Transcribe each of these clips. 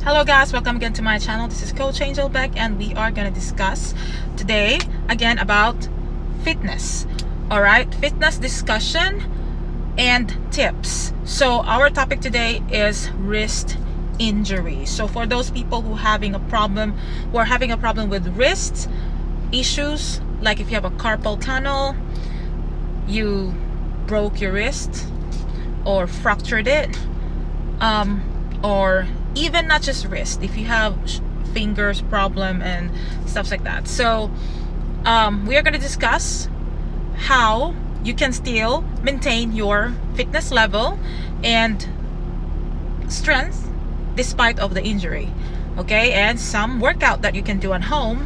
Hello guys, welcome again to my channel. This is Coach Angel Beck, and we are going to discuss today again about fitness. All right, fitness discussion and tips. So our topic today is wrist injury. So for those people who are having a problem with wrist issues, like if you have a carpal tunnel, you broke your wrist or fractured it, or even not just wrist, if you have fingers problem and stuff like that. So we are going to discuss how you can still maintain your fitness level and strength despite of the injury, okay? And some workout that you can do at home,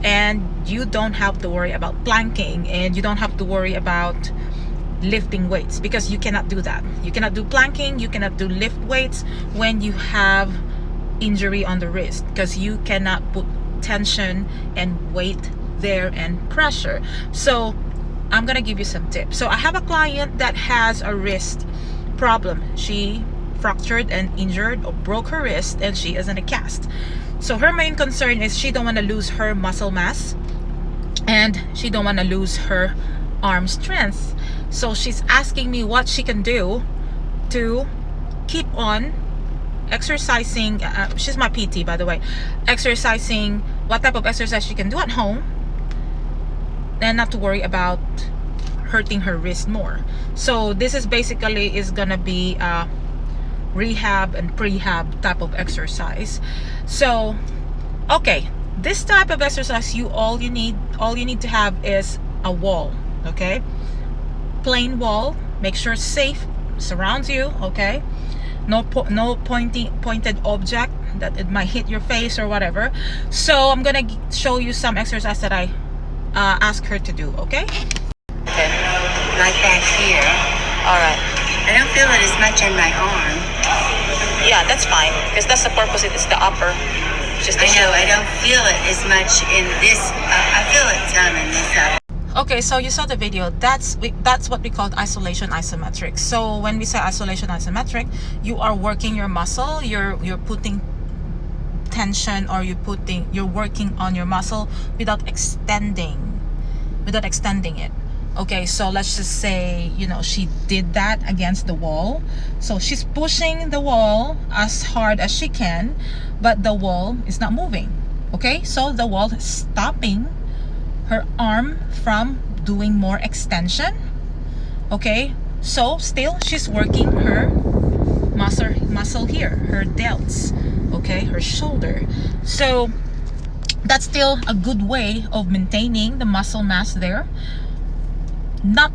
and you don't have to worry about planking, and you don't have to worry about lifting weights, because you cannot do that. You cannot do planking, you cannot do lift weights when you have injury on the wrist, because you cannot put tension and weight there and pressure. So I'm gonna give you some tips. So I have a client that has a wrist problem. She fractured and injured or broke her wrist, and she is in a cast. So her main concern is she don't want to lose her muscle mass, and she don't want to lose her arm strength. So she's asking me what she can do to keep on exercising. She's my PT, by the way. Exercising, what type of exercise she can do at home, and not to worry about hurting her wrist more. So this is basically is gonna be a rehab and prehab type of exercise. So okay, this type of exercise, all you need to have is a wall, okay? Plain wall. Make sure it's safe, surrounds you, okay? No pointed object that it might hit your face or whatever. So I'm gonna show you some exercise that I ask her to do, okay? Okay, like that here. All right. I don't feel it as much on my arm. Yeah, that's fine, because that's the purpose. It's the upper. Just to I know, show. I don't feel it as much in this. I feel it some in this upper. Okay, so you saw the video. That's what we call isolation isometric. So when we say isolation isometric, you are working your muscle. You're putting tension, or you're working on your muscle without extending it. Okay, so let's just say, she did that against the wall. So she's pushing the wall as hard as she can, but the wall is not moving. Okay, so the wall is stopping her arm from doing more extension. Okay, so still she's working her muscle here, her delts, okay, her shoulder. So that's still a good way of maintaining the muscle mass there. Not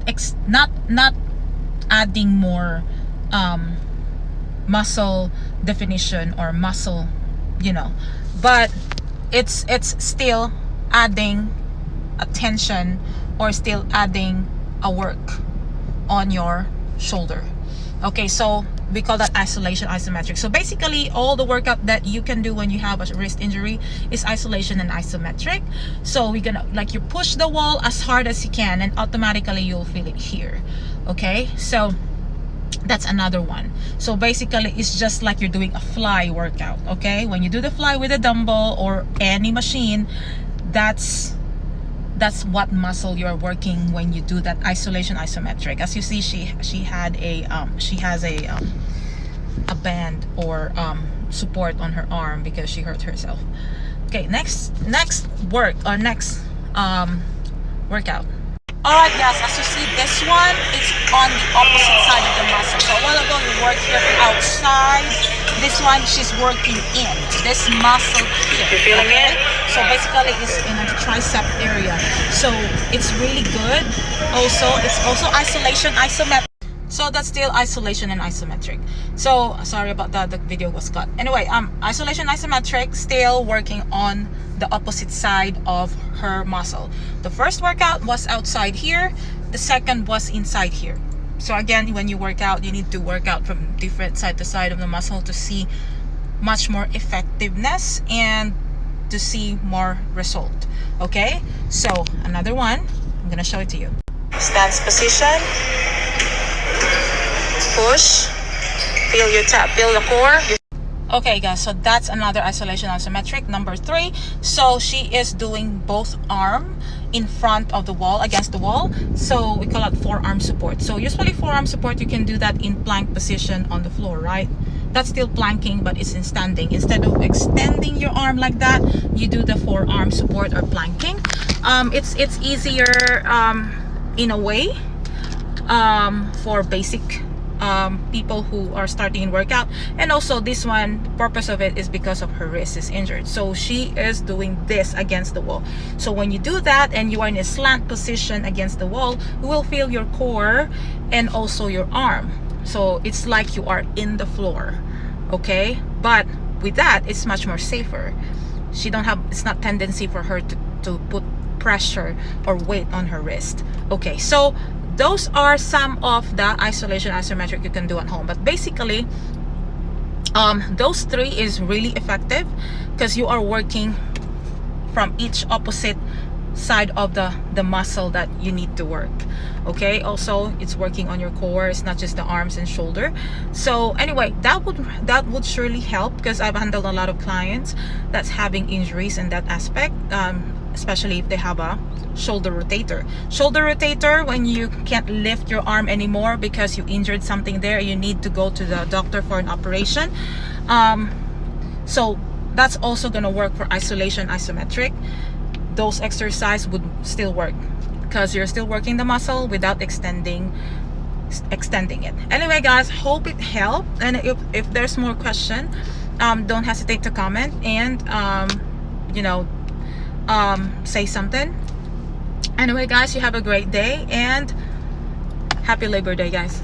adding more muscle definition or muscle, but it's still adding a tension, or still adding a work on your shoulder. Okay, so we call that isolation isometric. So basically all the workout that you can do when you have a wrist injury is isolation and isometric. So we're gonna, like, you push the wall as hard as you can, and automatically you'll feel it here. Okay, so that's another one. So basically it's just like you're doing a fly workout. Okay, when you do the fly with a dumbbell or any machine, that's what muscle you're working when you do that isolation isometric. As you see, she has a band or support on her arm because she hurt herself. Okay, next workout. All right guys, as you see, this one is on the opposite side of the muscle. So a while ago you worked here outside. This one she's working in this muscle here. You're feeling it? So basically it's in the tricep area. So it's really good. It's also isolation isometric. So that's still isolation and isometric. So sorry about that, the video was cut. Anyway, isolation isometric, still working on the opposite side of her muscle. The first workout was outside here, the second was inside here. So again, when you work out, you need to work out from different side to side of the muscle to see much more effectiveness and to see more result. Okay, so another one, I'm gonna show it to you. Stance position, push, feel the core. Okay guys, so that's another isolation isometric, number 3. So she is doing both arm in front of the wall, against the wall. So we call it forearm support. So usually forearm support, you can do that in plank position on the floor, right? That's still planking, but it's in standing. Instead of extending your arm like that, you do the forearm support or planking. It's easier in a way for basic people who are starting in workout. And also this one, the purpose of it is because of her wrist is injured, so she is doing this against the wall. So when you do that and you are in a slant position against the wall, you will feel your core and also your arm, so it's like you are in the floor. Okay, but with that, it's much more safer. It's not tendency for her to put pressure or weight on her wrist. Okay, so those are some of the isolation isometric you can do at home. But basically, those 3 is really effective because you are working from each opposite side of the muscle that you need to work. Okay, also it's working on your core, it's not just the arms and shoulder. So anyway, that would surely help, because I've handled a lot of clients that's having injuries in that aspect, especially if they have a shoulder rotator. When you can't lift your arm anymore because you injured something there, you need to go to the doctor for an operation. So that's also going to work for isolation isometric. Those exercises would still work because you're still working the muscle without extending it. Anyway guys, hope it helped, and if there's more question, don't hesitate to comment and say something. Anyway guys, you have a great day and happy Labor Day guys.